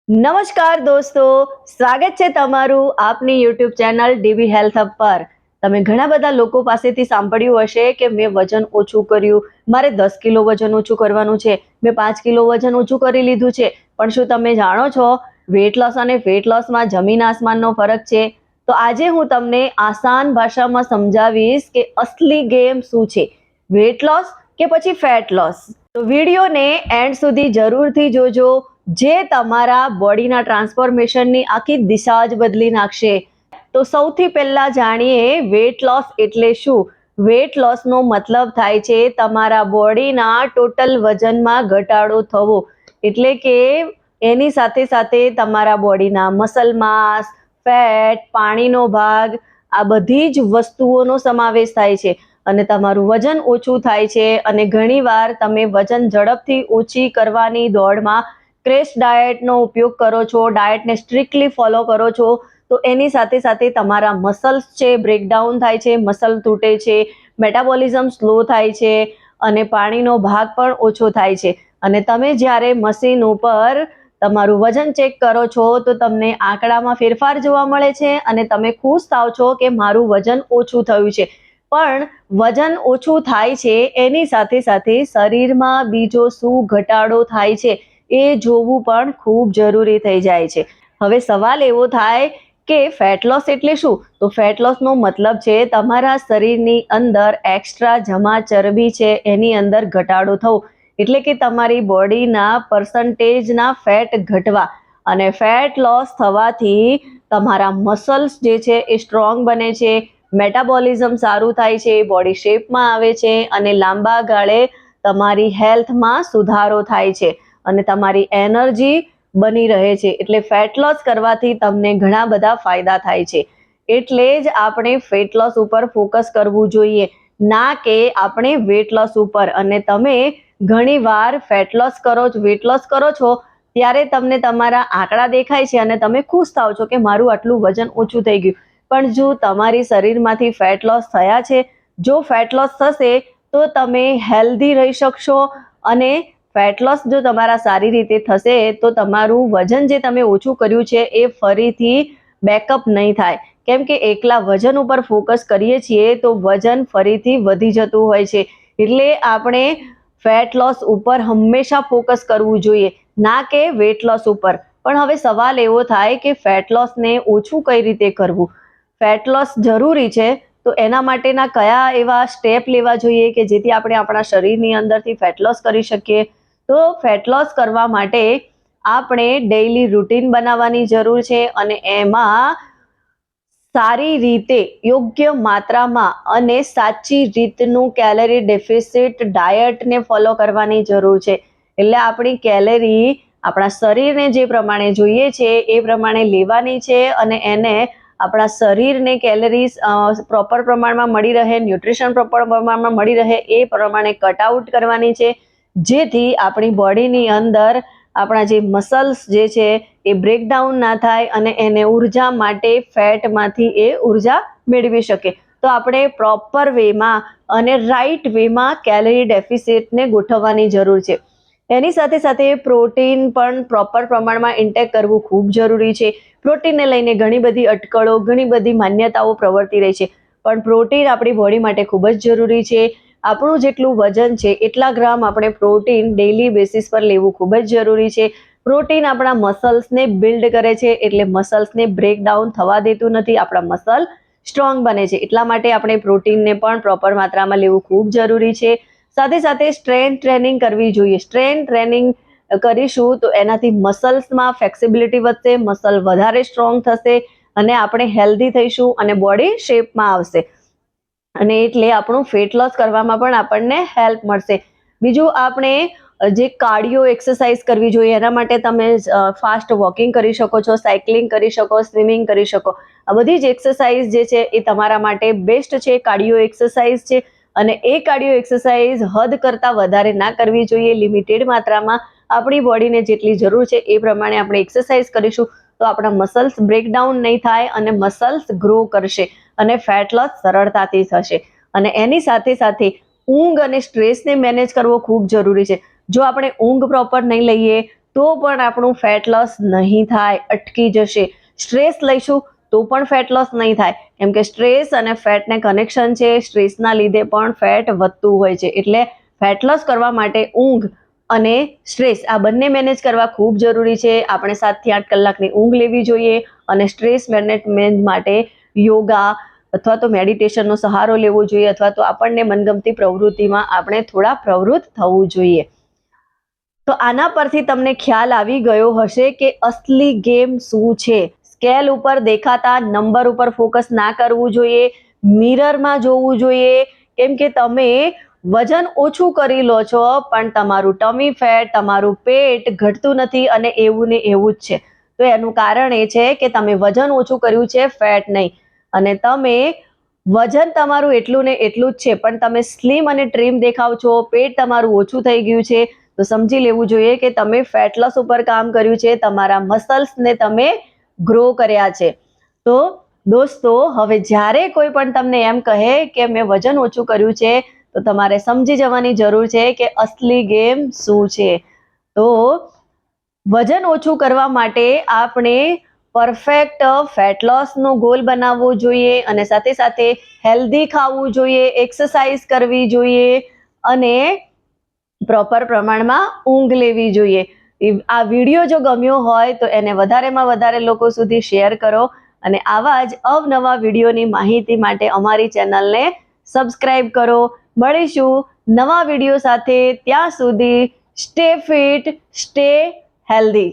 નમસ્કાર દોસ્તો, સ્વાગત છે તમારું આપની YouTube channel dB health hub પર। તમે ઘણા બધા લોકો પાસેથી સાંભળ્યું હશે કે મેં વજન ઓછું કર્યું, મારે 10 કિલો વજન ઓછું કરવાનું છે, મેં 5 કિલો વજન ઓછું કરી લીધું છે। પણ શું તમે જાણો છો વેટ લોસ અને ફેટ લોસમાં જમીન આસમાનનો ફરક છે? તો આજે હું તમને આસાન ભાષામાં સમજાવીશ કે અસલી ગેમ શું છે, વેટ લોસ કે પછી ફેટ લોસ। તો વિડીયોને એન્ડ સુધી જરૂરથી જોજો, જે તમારા બોડીના ટ્રાન્સફોર્મેશનની આખી દિશા જ બદલી નાખશે। તો સૌથી પહેલા જાણીએ વેટ લોસ એટલે શું। વેટ લોસનો મતલબ થાય છે તમારા બોડીના ટોટલ વજનમાં ઘટાડો થવો, એટલે કે એની સાથે સાથે તમારા બોડીના મસલ માસ, ફેટ, પાણીનો ભાગ, આ બધી જ વસ્તુઓનો સમાવેશ થાય છે અને તમારું વજન ઓછું થાય છે। અને ઘણીવાર તમે વજન ઝડપથી ઓછી કરવાની દોડમાં ક્રેશ ડાયટનો ઉપયોગ કરો છો, ડાયટને સ્ટ્રિક્ટલી ફોલો કરો છો, તો એની સાથે સાથે તમારા મસલ્સ છે બ્રેકડાઉન થાય છે, મસલ તૂટે છે, મેટાબોલિઝમ સ્લો થાય છે અને પાણીનો ભાગ પણ ઓછો થાય છે। અને તમે જ્યારે મશીન ઉપર તમારું વજન ચેક કરો છો તો તમને આંકડામાં ફેરફાર જોવા મળે છે અને તમે ખુશ થાવ છો કે મારું વજન ઓછું થયું છે। પણ વજન ઓછું થાય છે એની સાથે સાથે શરીરમાં બીજો શું ઘટાડો થાય છે એ જોવું પણ ખૂબ જરૂરી થઈ જાય છે। હવે સવાલ એવો થાય કે ફેટ લોસ એટલે શું? તો ફેટ લોસનો મતલબ છે તમારા શરીરની અંદર એક્સ્ટ્રા જમા ચરબી છે એની અંદર ઘટાડો થવો, એટલે કે તમારી બોડીના પર્સન્ટેજના ફેટ ઘટવા। અને ફેટ લોસ થવાથી તમારા મસલ્સ જે છે એ સ્ટ્રોંગ બને છે, મેટાબોલિઝમ સારું થાય છે, બોડી શેપમાં આવે છે અને લાંબા ગાળે તમારી હેલ્થમાં સુધારો થાય છે અને તમારી એનર્જી બની રહે છે। એટલે ફેટ લોસ કરવાથી તમને ઘણા બધા ફાયદા થાય છે, એટલે જ આપણે ફેટ લોસ ઉપર ફોકસ કરવું જોઈએ, ના કે આપણે વેટ લોસ ઉપર। અને તમે ઘણીવાર ફેટ લોસ કરો છો, વેટ લોસ કરો છો ત્યારે તમને તમારા આંકડા દેખાય છે અને તમે ખુશ થાવ છો કે મારું આટલું વજન ઓછું થઈ ગયું। પણ જો તમારી શરીરમાંથી ફેટ લોસ થયા છે, જો ફેટ લોસ થશે તો તમે હેલ્ધી રહી શકશો અને ફેટ લોસ જો તમારા સારી રીતે થશે તો તમારું વજન જે તમે ઓછું કર્યું છે એ ફરીથી બેકઅપ નહીં થાય, કેમ કે એકલા વજન ઉપર ફોકસ કરીએ છીએ તો વજન ફરીથી વધી જતું હોય છે। એટલે આપણે ફેટ લોસ ઉપર હંમેશા ફોકસ કરવું જોઈએ, ના કે વેટ લોસ ઉપર। પણ હવે સવાલ એવો થાય કે ફેટ લોસને ઓછું કઈ રીતે કરવું, ફેટ લોસ જરૂરી છે તો એના માટેના કયા એવા સ્ટેપ લેવા જોઈએ કે જેથી આપણે આપણા શરીરની અંદરથી ફેટ લોસ કરી શકીએ। તો ફેટ લોસ કરવા માટે આપણે ડેઇલી રૂટીન બનાવવાની જરૂર છે અને એમાં સારી રીતે, યોગ્ય માત્રામાં અને સાચી રીતનું કેલરી ડેફિસિટ ડાયટને ફોલો કરવાની જરૂર છે। એટલે આપણી કેલરી આપણા શરીરને જે પ્રમાણે જોઈએ છે એ પ્રમાણે લેવાની છે અને એને આપણા શરીરને કેલરીઝ પ્રોપર પ્રમાણમાં મળી રહે, ન્યુટ્રિશન પ્રોપર પ્રમાણમાં મળી રહે એ પ્રમાણે કટઆઉટ કરવાની છે, જેથી આપણી બોડીની અંદર આપણા જે મસલ્સ જે છે એ બ્રેકડાઉન ના થાય અને એને ઉર્જા માટે ફેટમાંથી એ ઉર્જા મેળવી શકે। તો આપણે પ્રોપર વેમાં અને રાઈટ વેમાં કેલરી ડેફિસિટને ગોઠવવાની જરૂર છે। એની સાથે સાથે પ્રોટીન પણ પ્રોપર પ્રમાણમાં ઇન્ટેક કરવું ખૂબ જરૂરી છે। પ્રોટીનને લઈને ઘણી બધી અટકળો, ઘણી બધી માન્યતાઓ પ્રવર્તી રહી છે, પણ પ્રોટીન આપણી બોડી માટે ખૂબ જ જરૂરી છે। આપણું જેટલું વજન છે એટલા ગ્રામ આપણે પ્રોટીન ડેઇલી બેસિસ પર લેવું ખૂબ જ જરૂરી છે। પ્રોટીન આપણા મસલ્સને બિલ્ડ કરે છે, એટલે મસલ્સને બ્રેકડાઉન થવા દેતું નથી, આપણા મસલ સ્ટ્રોંગ બને છે। એટલા માટે આપણે પ્રોટીનને પણ પ્રોપર માત્રામાં લેવું ખૂબ જરૂરી છે। સાથે સાથે સ્ટ્રેન્થ ટ્રેનિંગ કરવી જોઈએ। સ્ટ્રેન્થ ટ્રેનિંગ કરીશું તો એનાથી મસલ્સમાં ફ્લેક્સિબિલિટી વધશે, મસલ વધારે સ્ટ્રોંગ થશે અને આપણે હેલ્ધી થઈશું અને બોડી શેપમાં આવશે અને એટલે આપણું ફેટ લોસ કરવામાં પણ આપણને હેલ્પ મળશે। બીજું, આપણે જે કાર્ડિયો એક્સરસાઇઝ કરવી જોઈએ, એના માટે તમે ફાસ્ટ વોકિંગ કરી શકો છો, સાયકલિંગ કરી શકો, સ્વિમિંગ કરી શકો। આ બધી જ એક્સરસાઇઝ જે છે એ તમારા માટે બેસ્ટ છે, કાર્ડિયો એક્સરસાઇઝ છે। અને એ કાર્ડિયો એક્સરસાઇઝ હદ કરતાં વધારે ના કરવી જોઈએ, લિમિટેડ માત્રામાં આપણી બોડીને જેટલી જરૂર છે એ પ્રમાણે આપણે એક્સરસાઇઝ કરીશું તો આપણા મસલ્સ બ્રેકડાઉન નહીં થાય અને મસલ્સ ગ્રો કરશે અને ફેટ લોસ સરળતાથી થશે। અને એની સાથે સાથે ઊંઘ અને સ્ટ્રેસને મેનેજ કરવો ખૂબ જરૂરી છે। જો આપણે ઊંઘ પ્રોપર નહીં લઈએ તો પણ આપણું ફેટ લોસ નહીં થાય, અટકી જશે. સ્ટ્રેસ લઈશું તો પણ ફેટ લોસ નહીં થાય, કેમ કે સ્ટ્રેસ અને ફેટને કનેક્શન છે. સ્ટ્રેસના લીધે પણ ફેટ વધતું હોય છે. એટલે ફેટ લોસ કરવા માટે ઊંઘ અને સ્ટ્રેસ આ બંને મેનેજ કરવા ખૂબ જરૂરી છે. આપણે 7 થી 8 કલાકની ઊંઘ લેવી જોઈએ અને સ્ટ્રેસ મેનેજમેન્ટ માટે યોગા અથવા તો મેડિટેશનનો સહારો લેવો જોઈએ, અથવા તો આપણને મનગમતી પ્રવૃત્તિમાં આપણે થોડા પ્રવૃત્ત થવું જોઈએ. તો આના પરથી તમને ખ્યાલ આવી ગયો હશે કે અસલી ગેમ શું છે. સ્કેલ ઉપર દેખાતા નંબર ઉપર ફોકસ ના કરવું જોઈએ, મિરરમાં જોવું જોઈએ, કેમ કે તમે વજન ઓછું કરી લો છો પણ તમારું ટમી ફેટ, તમારું પેટ ઘટતું નથી અને એવું ને એવું જ છે. તો એનું કારણ એ છે કે તમે વજન ઓછું કર્યું છે, ફેટ નહીં. અને તમે વજન તમારું એટલું ને એટલું જ છે પણ તમે સ્લિમ અને ટ્રીમ દેખાવ છો, પેટ તમારું ઓછું થઈ ગયું છે, તો સમજી લેવું જોઈએ કે તમે ફેટ લોસ ઉપર કામ કર્યું છે, તમારા મસલ્સને તમે ગ્રો કર્યા છે. તો દોસ્તો, હવે જ્યારે કોઈ પણ તમને એમ કહે કે મેં વજન ઓછું કર્યું છે, તો તમારે સમજી જવાની જરૂર છે કે અસલી ગેમ શું છે. તો વજન ઓછું કરવા માટે આપણે પરફેક્ટ ફેટ લોસનો ગોલ બનાવવો જોઈએ અને સાથે સાથે હેલ્ધી ખાવું જોઈએ, એક્સરસાઇઝ કરવી જોઈએ અને પ્રોપર પ્રમાણમાં ઊંઘ લેવી જોઈએ. આ વિડીયો જો ગમ્યો હોય તો એને વધારેમાં વધારે લોકો સુધી શેર કરો અને આવા જ અવનવા વિડીયોની માહિતી માટે અમારી ચેનલને સબસ્ક્રાઇબ કરો. મળીશું નવા વિડીયો સાથે. ત્યાં સુધી સ્ટે ફિટ, સ્ટે healthy.